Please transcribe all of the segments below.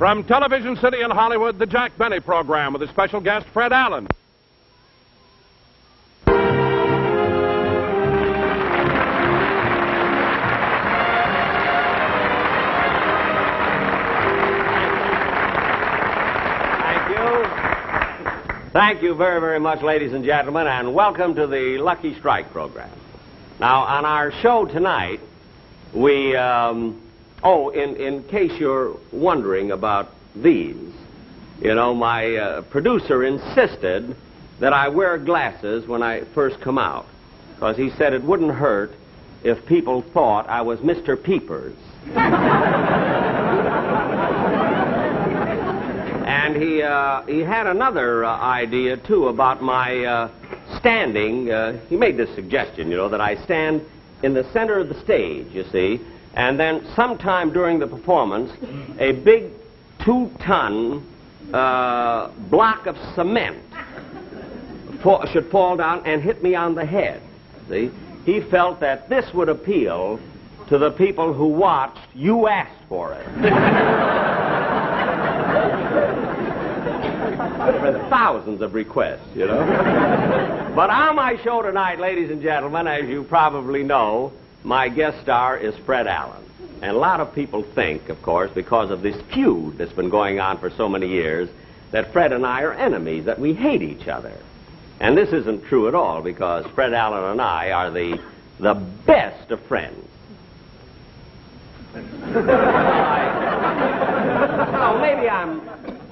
From Television City in Hollywood, the Jack Benny Program with a special guest, Fred Allen. Thank you very, very much, ladies and gentlemen, and welcome to the Lucky Strike program. Now, on our show tonight, we, in case you're wondering about these, you know, my producer insisted that I wear glasses when I first come out, because he said it wouldn't hurt if people thought I was Mr. Peepers. And he had another idea, too, about my standing. He made this suggestion, you know, that I stand in the center of the stage, you see, and then sometime during the performance, a big 2-ton block of cement should fall down and hit me on the head, see? He felt that this would appeal to the people who watched You Asked For It. For thousands of requests, you know. But on my show tonight, ladies and gentlemen, as you probably know, my guest star is Fred Allen. And a lot of people think, of course, because of this feud that's been going on for so many years, that Fred and I are enemies, that we hate each other. And this isn't true at all, because Fred Allen and I are the best of friends. Well, maybe I'm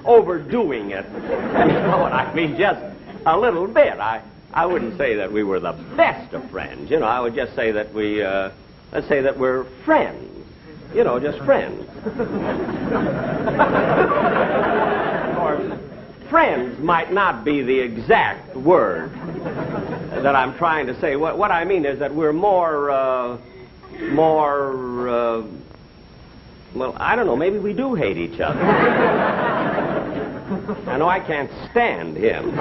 overdoing it. You know what I mean? Just a little bit. I wouldn't say that we were the best of friends. You know, I would just say that we, let's say that we're friends. You know, just friends. Of course, friends might not be the exact word that I'm trying to say. What I mean is that we're more, well, I don't know, maybe we do hate each other. I know I can't stand him.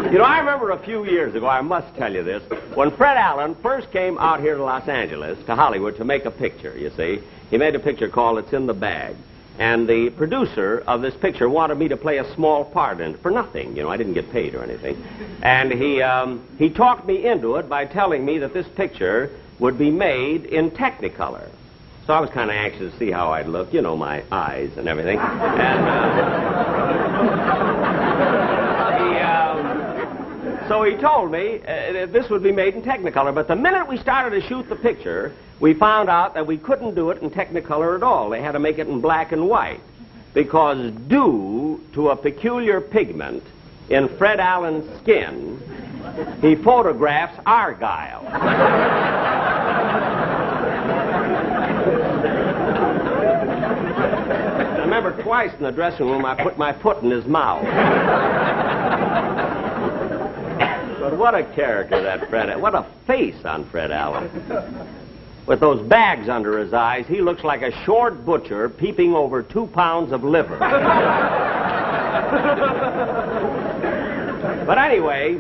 You know, I remember a few years ago, I must tell you this, when Fred Allen first came out here to Los Angeles, to Hollywood, to make a picture, you see. He made a picture called It's in the Bag. And the producer of this picture wanted me to play a small part in it for nothing. You know, I didn't get paid or anything. And he talked me into it by telling me that this picture would be made in Technicolor. So I was kind of anxious to see how I'd look, you know, my eyes and everything. And so he told me this would be made in Technicolor. But the minute we started to shoot the picture, we found out that we couldn't do it in Technicolor at all. They had to make it in black and white. Because due to a peculiar pigment in Fred Allen's skin, he photographs Argyle. I remember twice in the dressing room I put my foot in his mouth. But what a character that Fred, what a face on Fred Allen. With those bags under his eyes, he looks like a short butcher peeping over 2 pounds of liver. But anyway,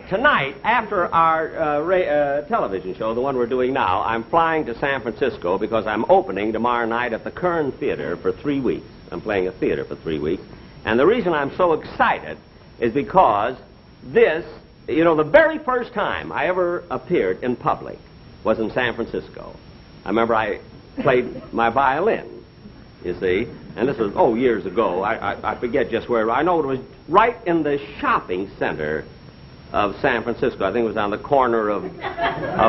tonight, after our television show, the one we're doing now, I'm flying to San Francisco because I'm opening tomorrow night at the Kern Theater for 3 weeks. I'm playing a theater for 3 weeks. And the reason I'm so excited is because this, you know, the very first time I ever appeared in public was in San Francisco. I remember I played my violin, you see, and this was, years ago. I forget just where. I know it was right in the shopping center of San Francisco. I think it was on the corner of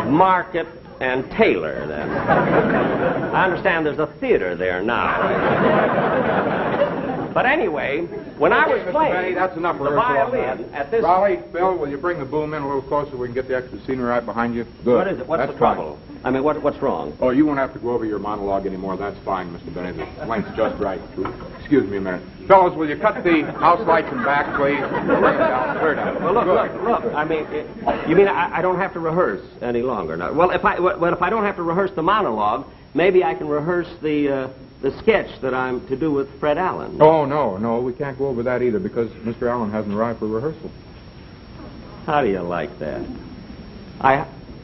Market and Taylor then. I understand there's a theater there now. But anyway, when I was playing Benny, that's enough the violin at this... Raleigh, Bill, will you bring the boom in a little closer so we can get the extra scenery right behind you? Good. What is it? What's the trouble? I mean, what's wrong? Oh, you won't have to go over your monologue anymore. That's fine, Mr. Benny. The length's just right. Excuse me a minute. Fellows, will you cut the house lights in back, please? Clear down. Well, look. I mean, you mean I don't have to rehearse any longer? No. Well, if I don't have to rehearse the monologue, maybe I can rehearse the sketch that I'm to do with Fred Allen. Oh, no, we can't go over that either because Mr. Allen hasn't arrived for rehearsal. How do you like that?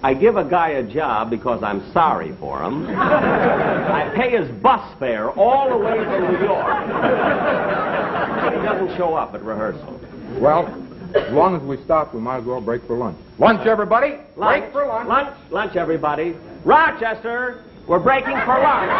I give a guy a job because I'm sorry for him. I pay his bus fare all the way from New York. But he doesn't show up at rehearsal. Well, as long as we stop, we might as well break for lunch. Lunch, everybody! Lunch, Break for lunch! Lunch, everybody. Rochester, we're breaking for lunch.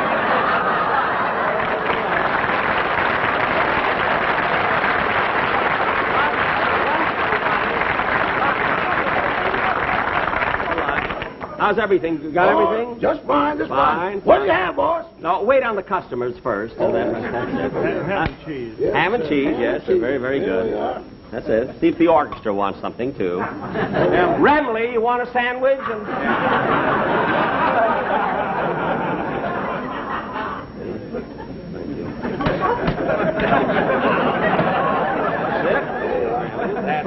How's everything? You got everything? Just fine, just Fine, fine. What do fine. you have, boss? No, wait on the customers first. And then Ham and cheese. ham and cheese, yes, they're very, very good. That's it. See if the orchestra wants something, too. Remley, you want a sandwich?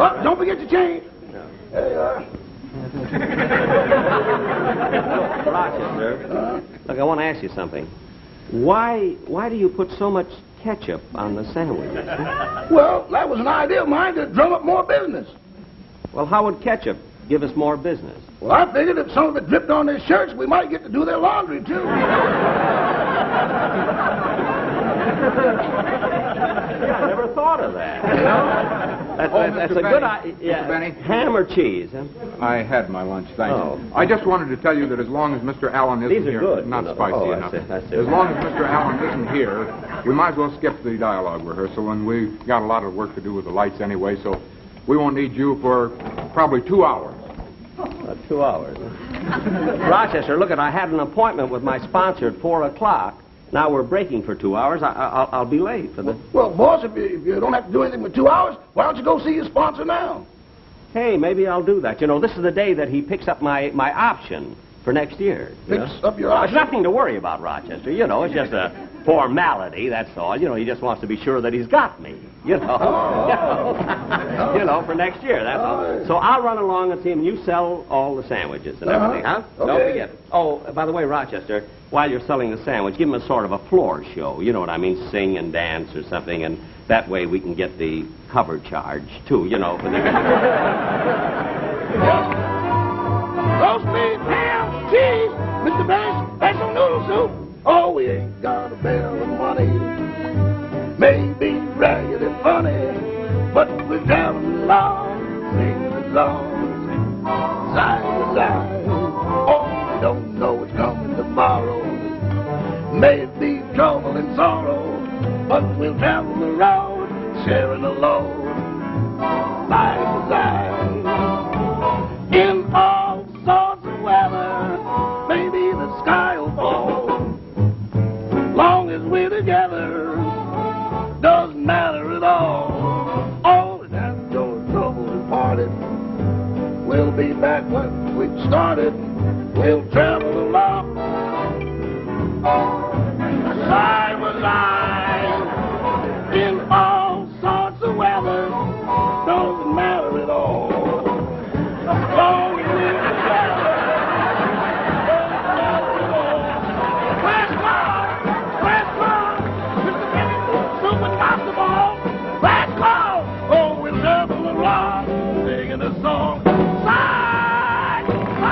Oh, don't forget your change. There you are. Rochester, look, I want to ask you something. Why do you put so much ketchup on the sandwiches? Well, that was an idea of mine to drum up more business. Well, how would ketchup give us more business? Well, I figured if some of it dripped on their shirts, we might get to do their laundry, too. I never thought of that. You know? That's Mr. a Benny. good idea. Mr. Benny. Ham or cheese? Huh? I had my lunch, thank Oh. you. I just wanted to tell you that as long as Mr. Allen isn't These are here... good, Not you know. spicy Oh, I enough. see, I see. As long as Mr. Allen isn't here, we might as well skip the dialogue rehearsal, and we've got a lot of work to do with the lights anyway, so we won't need you for probably 2 hours. 2 hours. Rochester, look, I had an appointment with my sponsor at 4 o'clock. Now we're breaking for 2 hours. I'll be late for the... Well, boss, if you don't have to do anything for 2 hours, why don't you go see your sponsor now? Hey, maybe I'll do that. You know, this is the day that he picks up my option for next year. you Fix know? up your There's option. nothing to worry about, Rochester. You know, it's just a formality, that's all. You know, he just wants to be sure that he's got me. You know, you know, for next year, that's all. So I'll run along and see him. You sell all the sandwiches and everything, huh? Don't Okay. forget. Oh, by the way, Rochester, while you're selling the sandwich, give him a sort of a floor show. You know what I mean? Sing and dance or something, and that way we can get the cover charge, too, you know, for the... Roast beef, ham, cheese, Mr. Benny, special noodle soup. Oh, we ain't got a bell of money. Maybe ragged and funny, but we're traveling along, singing a song, side to side. Oh, we don't know what's coming tomorrow. May it be trouble and sorrow, but we'll travel the road, sharing the load, side to side. In all sorts of weather, maybe the sky will fall. Long as we're together, doesn't matter at all. Oh, and after trouble is parted, we'll be back when we started. We'll travel along, side by side. In all sorts of weather, doesn't matter at all. Long as we're together, doesn't matter at all. Last call, Mr. Benny, super basketball. Last call, oh, we'll travel along, singing a song, side by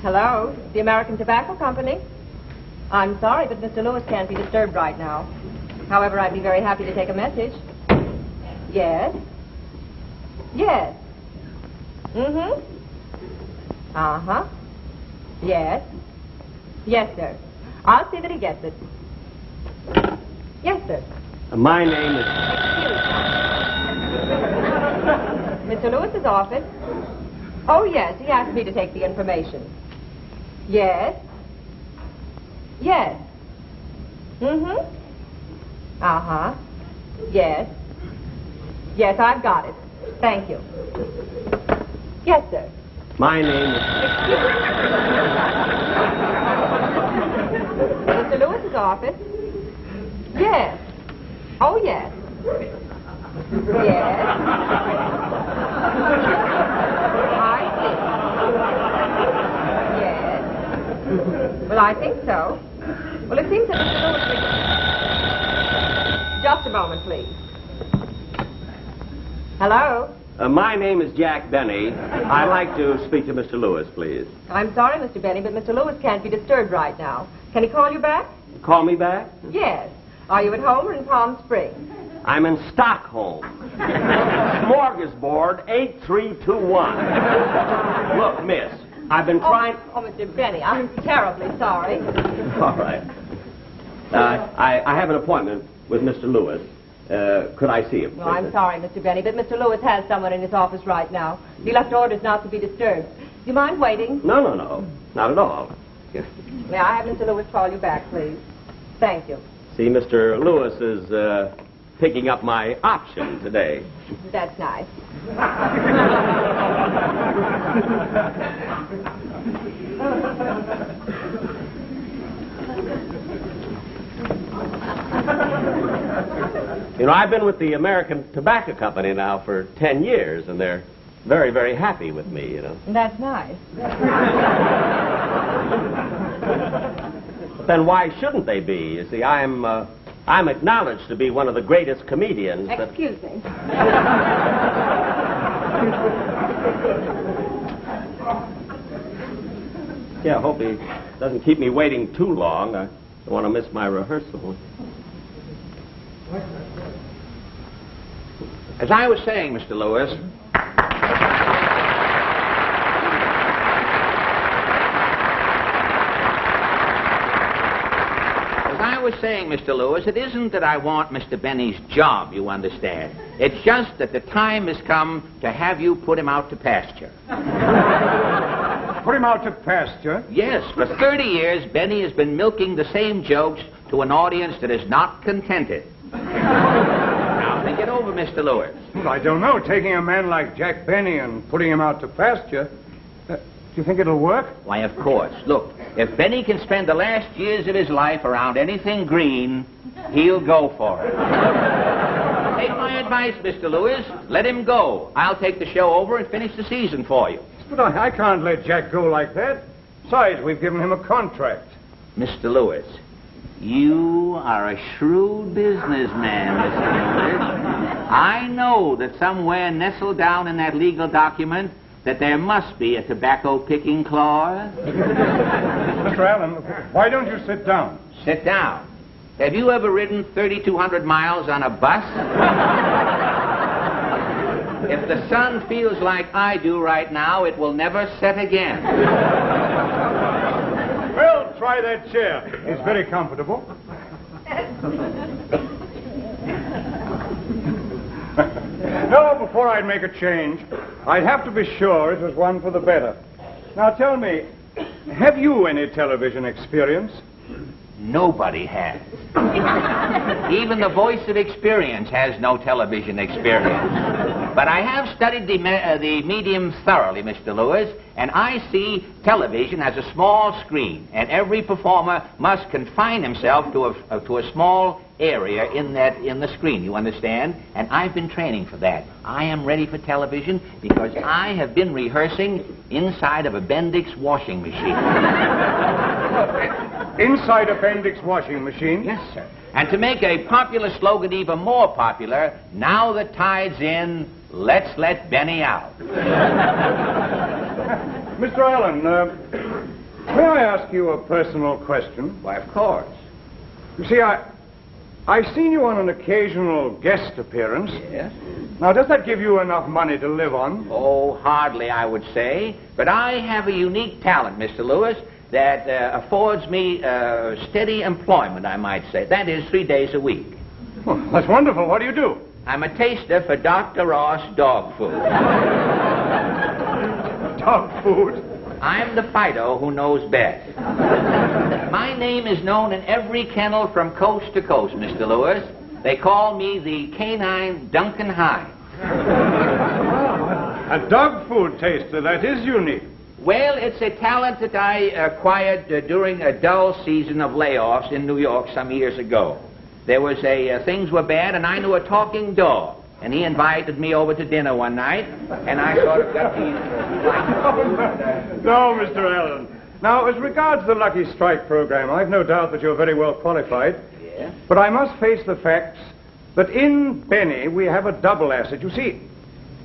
Hello, the American Tobacco Company. I'm sorry, but Mr. Lewis can't be disturbed right now. However, I'd be very happy to take a message. Yes? Yes. Mm-hmm. Uh-huh. Yes. Yes, sir. I'll see that he gets it. Yes, sir. My name is... Mr. Lewis's office? Oh, yes, he asked me to take the information. Yes? Yes. Mm-hmm. Uh-huh. Yes. Yes, I've got it. Thank you. Yes, sir. My name is... Mr. Lewis's office? Yes. Oh, yes. Yes. I see. Yes. Well, I think so. Well, it seems that Mr. Lewis... Just a moment, please. Hello? My name is Jack Benny. I'd like to speak to Mr. Lewis, please. I'm sorry, Mr. Benny, but Mr. Lewis can't be disturbed right now. Can he call you back? Call me back? Yes. Are you at home or in Palm Springs? I'm in Stockholm. Smorgasbord 8321. Look, miss, I've been trying... Oh, Mr. Benny, I'm terribly sorry. All right. I have an appointment with Mr. Lewis. Could I see him? No, I'm sorry, Mr. Benny, but Mr. Lewis has someone in his office right now. He left orders not to be disturbed. Do you mind waiting? No. Not at all. May I have Mr. Lewis call you back, please? Thank you. See, Mr. Lewis is picking up my option today. That's nice. You know, I've been with the American Tobacco Company now for 10 years, and they're very, very happy with me, you know. That's nice. But then why shouldn't they be? You see, I'm acknowledged to be one of the greatest comedians that... Excuse me. Yeah, I hope he doesn't keep me waiting too long. I don't want to miss my rehearsal. As I was saying, Mr. Lewis, it isn't that I want Mr. Benny's job, you understand. It's just that the time has come to have you put him out to pasture. Put him out to pasture? Yes, for 30 years, Benny has been milking the same jokes to an audience that is not contented. Now, think it over, Mr. Lewis. Well, I don't know. Taking a man like Jack Benny and putting him out to pasture, do you think it'll work? Why, of course. Look, if Benny can spend the last years of his life around anything green, he'll go for it. Take my advice, Mr. Lewis. Let him go. I'll take the show over and finish the season for you. But I can't let Jack go like that. Besides, we've given him a contract. Mr. Lewis, you are a shrewd businessman, Mr. Lewis. I know that somewhere nestled down in that legal document that there must be a tobacco-picking clause. Mr. Allen, why don't you sit down? Sit down. Have you ever ridden 3,200 miles on a bus? If the sun feels like I do right now, it will never set again. Well, try that chair. It's very comfortable. No, before I'd make a change, I'd have to be sure it was one for the better. Now tell me, have you any television experience? Nobody has. Even the voice of experience has no television experience. But I have studied the medium thoroughly, Mr. Lewis, and I see television as a small screen, and every performer must confine himself to a small area in the screen, you understand? And I've been training for that. I am ready for television because I have been rehearsing inside of a Bendix washing machine. Inside a Bendix washing machine? Yes, sir. And to make a popular slogan even more popular, now the tide's in, let's let Benny out. Mr. Allen, may I ask you a personal question? Why, of course. You see, I've seen you on an occasional guest appearance. Yes? Now, does that give you enough money to live on? Oh, hardly, I would say. But I have a unique talent, Mr. Lewis, that affords me steady employment, I might say. That is, 3 days a week. Well, that's wonderful. What do you do? I'm a taster for Dr. Ross dog food. Dog food? I'm the Fido who knows best. My name is known in every kennel from coast to coast, Mr. Lewis. They call me the canine Duncan Hines. A dog food taster, that is unique. Well, it's a talent that I acquired during a dull season of layoffs in New York some years ago. There was things were bad, and I knew a talking dog. And he invited me over to dinner one night, and I sort of got these... No, Mr. Allen. Now, as regards the Lucky Strike program, I've no doubt that you're very well qualified. Yeah? But I must face the facts that in Benny we have a double asset. You see,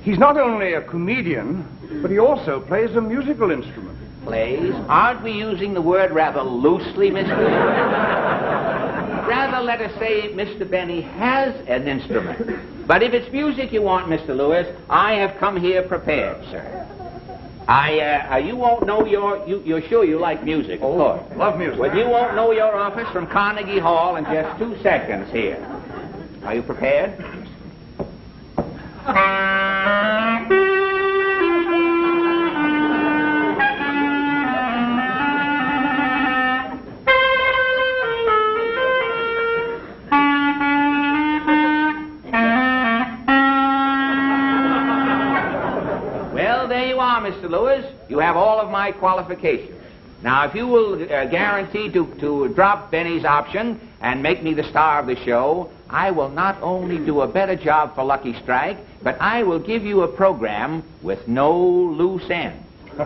he's not only a comedian, but he also plays a musical instrument. Plays? Aren't we using the word rather loosely, Mr. Lewis? Rather, let us say Mr. Benny has an instrument. But if it's music you want, Mr. Lewis, I have come here prepared, sir. You won't know you're sure you like music, of course. Love music. Well, you won't know your office from Carnegie Hall in just 2 seconds here. Are you prepared? Well, there you are, Mr. Lewis. You have all of my qualifications. Now, if you will guarantee to drop Benny's option and make me the star of the show, I will not only do a better job for Lucky Strike, but I will give you a program with no loose ends. You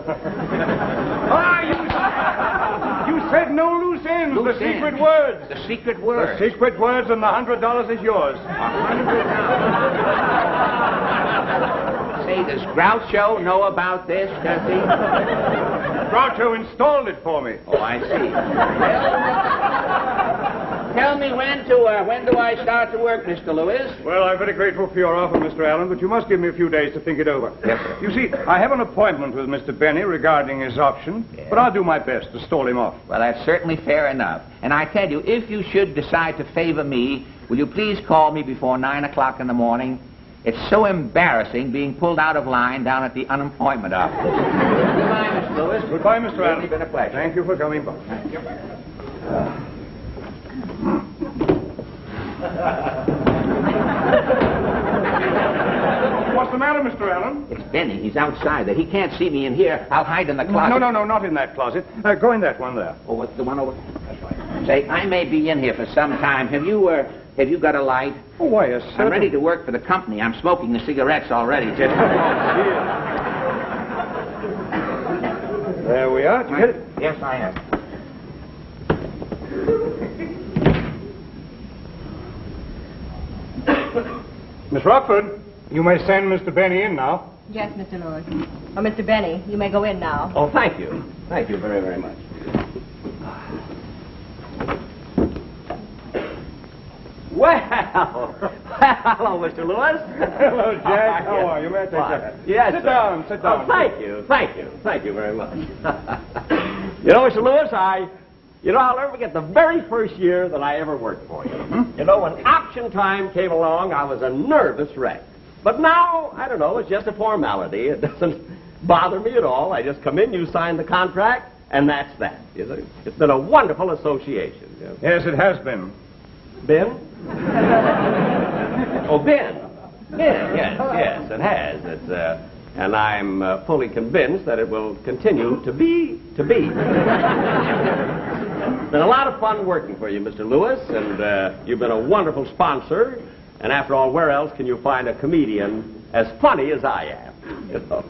said no loose ends. Loose the secret ends. words. The secret words. The secret words, and the $100 is yours. Say, does Groucho know about this, does he? Groucho installed it for me. Oh, I see. Well, tell me when do I start to work, Mr. Lewis? Well, I'm very grateful for your offer, Mr. Allen, but you must give me a few days to think it over. Yes, sir. You see, I have an appointment with Mr. Benny regarding his option, but I'll do my best to stall him off. Well, that's certainly fair enough. And I tell you, if you should decide to favor me, will you please call me before 9 o'clock in the morning? It's so embarrassing being pulled out of line down at the unemployment office. Goodbye, Mr. Lewis. Goodbye, Mr. Allen. It's been a pleasure. Thank you for coming by. Thank you. What's the matter, Mr. Allen? It's Benny. He's outside there. He can't see me in here. I'll hide in the closet. No, not in that closet. Go in that one there. Oh, what's the one over? That's right. Say, I may be in here for some time. Have you got a light? Oh, why, yes, sir. I'm ready to work for the company. I'm smoking the cigarettes already. Just There we are. Did you get it? Yes, I have. Miss Rockford, you may send Mr. Benny in now. Yes, Mr. Lewis. Oh, Mr. Benny, you may go in now. Oh, thank you. Thank you very, very much. Well, hello, Mr. Lewis. Hello, Jack. How are you? May I take that? Yes, Sit sir. down, sit down. Oh, thank you very much. You know, Mr. Lewis, I'll never forget the very first year that I ever worked for you. You know, when option time came along, I was a nervous wreck. But now, I don't know, it's just a formality. It doesn't bother me at all. I just come in, you sign the contract, and that's that. It's been a wonderful association. Yes, it has been. Ben? Oh, Ben. Ben, yes, it has. And I'm fully convinced that it will continue to be. It's been a lot of fun working for you, Mr. Lewis, and you've been a wonderful sponsor. And after all, where else can you find a comedian as funny as I am? You know?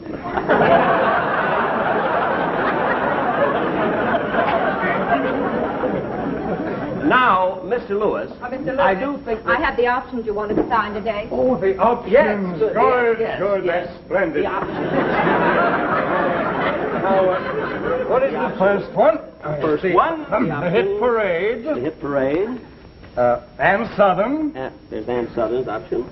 Now, Mr. Lewis, Mr. Lewis, I do think that... I have the options you wanted to sign today. Oh, the options. Yes, Good, yes, good. yes. That's splendid. The options. Now, what is the first one? First one, The Hit Parade. The Hit Parade. Ann Southern. There's Ann Southern's option.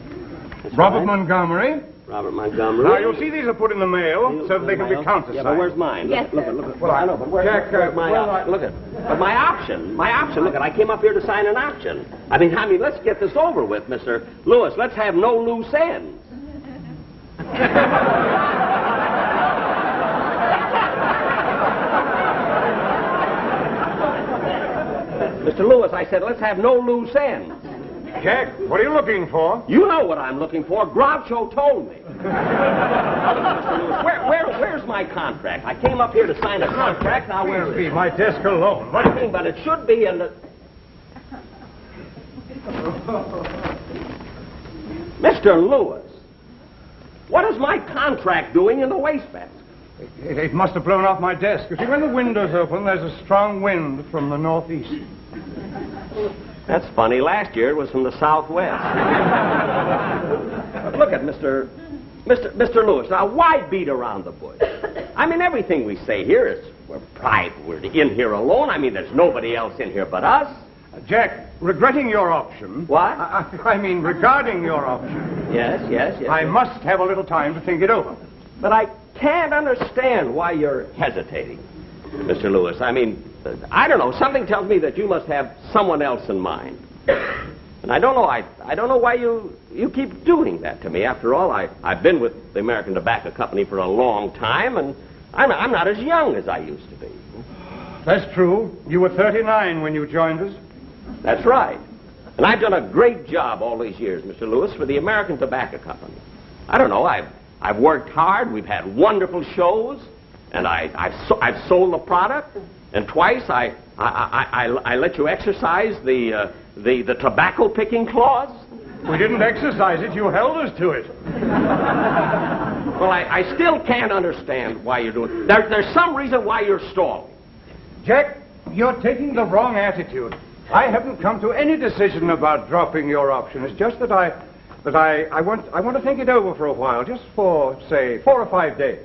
That's Robert right. Montgomery. Robert Montgomery. Now, you'll see these are put in the mail so that they can be countersigned. Yeah, but where's mine? Yes, look, sir. look, Well, I know, but where's Jack, my well, option? Look at, but my option, look at, I came up here to sign an option. I mean, let's get this over with, Mr. Lewis. Let's have no loose ends. Mr. Lewis, I said, let's have no loose ends. Jack, what are you looking for? You know what I'm looking for. Groucho told me. Where's my contract? I came up here to sign a contract. Now, where is it? My desk alone. What do you mean? But it should be in the... Mr. Lewis, what is my contract doing in the wastebasket? It must have blown off my desk. You see, when the window's open, there's a strong wind from the northeast. That's funny. Last year it was from the southwest. But look at Mr. Lewis. Now, why beat around the bush? I mean, everything we say here is we're private. We're in here alone. I mean, there's nobody else in here but us. Jack, regretting your option... What? I mean, regarding your option... Yes. I must have a little time to think it over. But I can't understand why you're hesitating, Mr. Lewis. I mean, I don't know. Something tells me that you must have someone else in mind. And I don't know. I don't know why you keep doing that to me. After all, I've been with the American Tobacco Company for a long time, and I'm not as young as I used to be. That's true. You were 39 when you joined us. That's right. And I've done a great job all these years, Mr. Lewis, for the American Tobacco Company. I don't know. I've worked hard. We've had wonderful shows, and I've sold the product. And twice I let you exercise the tobacco picking clause. We didn't exercise it. You held us to it. Well, I still can't understand why you're doing it. There's some reason why you're stalling. Jack, you're taking the wrong attitude. I haven't come to any decision about dropping your option. It's just that I want to think it over for a while, just for, say, 4 or 5 days.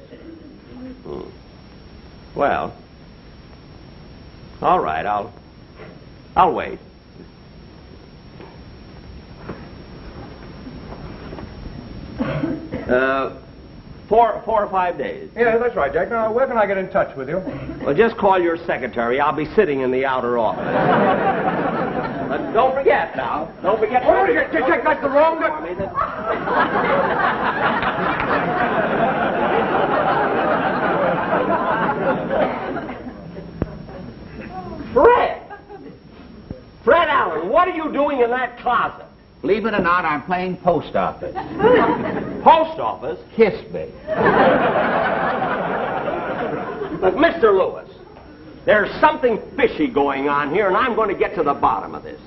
Well, all right, I'll wait. Four or 5 days. Yeah, that's right, Jack. Now, where can I get in touch with you? Well, just call your secretary. I'll be sitting in the outer office. Don't forget now. Don't forget. Oh, Jack, that's the wrong... Fred Allen, what are you doing in that closet? Believe it or not, I'm playing post office. Post office? Kiss me. But, Mr. Lewis, there's something fishy going on here, and I'm going to get to the bottom of this.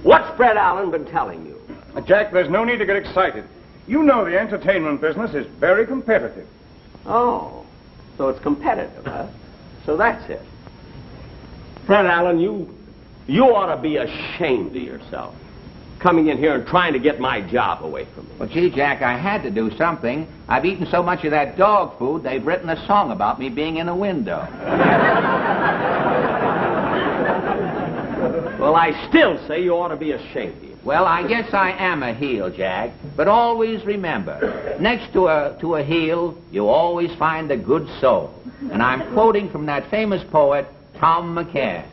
What's Fred Allen been telling you? Jack, there's no need to get excited. You know the entertainment business is very competitive. Oh, so it's competitive, huh? So that's it. Fred Allen, you ought to be ashamed of yourself, coming in here and trying to get my job away from me. Well, gee, Jack, I had to do something. I've eaten so much of that dog food, they've written a song about me being in a window. Well, I still say you ought to be ashamed of yourself. Well, I guess I am a heel, Jack. But always remember, next to a heel, you always find a good soul. And I'm quoting from that famous poet, Tom McCann.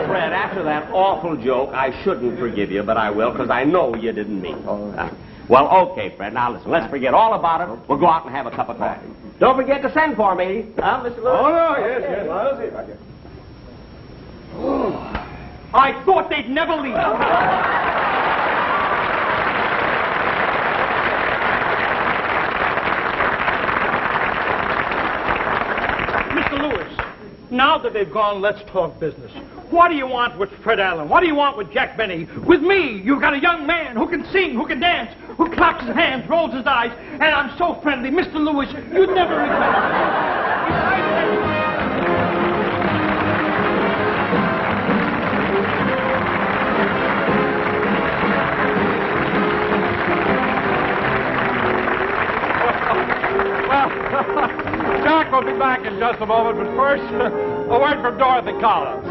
Fred, after that awful joke, I shouldn't forgive you, but I will, because I know you didn't mean it. Well, okay, Fred. Now, listen, let's forget all about it. We'll go out and have a cup of coffee. Don't forget to send for me, huh, Mr. Lewis? Oh, no, yes, I'll see if I can. I thought they'd never leave. Mr. Lewis, now that they've gone, let's talk business. What do you want with Fred Allen? What do you want with Jack Benny? With me, you've got a young man who can sing, who can dance, who claps his hands, rolls his eyes, and I'm so friendly. Mr. Lewis, you'd never regret it. Jack will be back in just a moment, but first, a word from Dorothy Collins.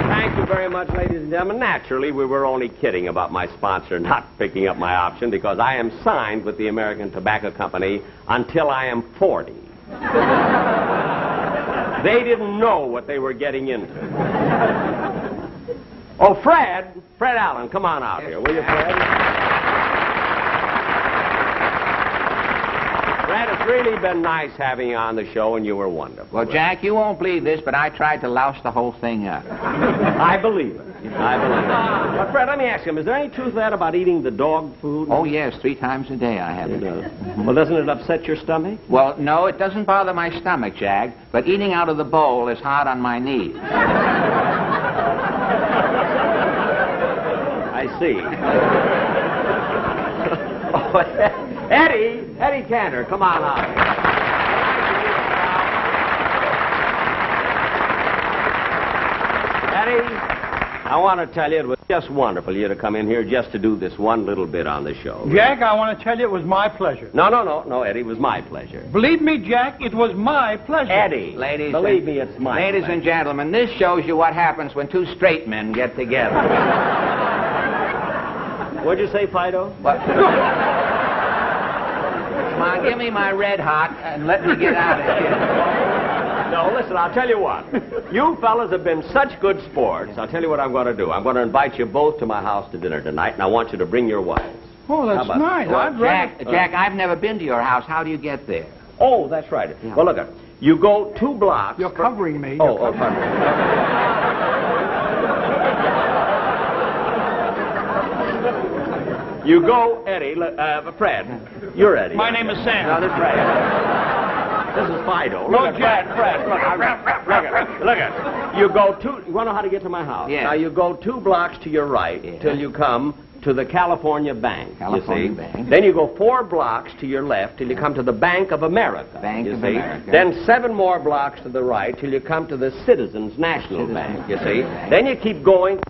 Thank you very much, ladies and gentlemen. Naturally, we were only kidding about my sponsor not picking up my option, because I am signed with the American Tobacco Company until I am 40. They didn't know what they were getting into. Oh, Fred Allen, come on out here, will you, Fred? Fred, it's really been nice having you on the show, and you were wonderful. Well, Jack, you won't believe this, but I tried to louse the whole thing up. I believe it. But, Fred, let me ask you, is there any truth to that about eating the dog food? Oh, yes, 3 times a day I have it. Well, doesn't it upset your stomach? Well, no, it doesn't bother my stomach, Jack, but eating out of the bowl is hard on my knees. see. Oh, Eddie Cantor, come on out. Eddie, I want to tell you it was just wonderful you to come in here just to do this one little bit on the show. Jack, I want to tell you it was my pleasure. No, Eddie, it was my pleasure. Believe me, Jack, it was my pleasure. Eddie, Ladies believe and- me, it's my Ladies pleasure. and gentlemen, this shows you what happens when two straight men get together. What'd you say, Fido? What? Come on, give me my red hot and let me get out of here. No, listen, I'll tell you what. You fellas have been such good sports. I'll tell you what I'm going to do. I'm going to invite you both to my house to dinner tonight, and I want you to bring your wives. Oh, How that's about nice. that? I'd rather... Jack, I've never been to your house. How do you get there? Oh, that's right. Yeah. Well, look, you go 2 blocks... You're covering me. Oh, pardon me. You go, Eddie, Fred. You're Eddie. My name is Sam. No, this is Fred. This is Fido. No, Look at Jack. Fred. Look at. You go 2... You want to know how to get to my house? Yes. Now, you go 2 blocks to your right till you come to the California Bank, California you see. Bank. Then you go 4 blocks to your left till you come to the Bank of America. Bank you of see. America. Then 7 more blocks to the right till you come to the Citizens National Bank, you see. Then you keep going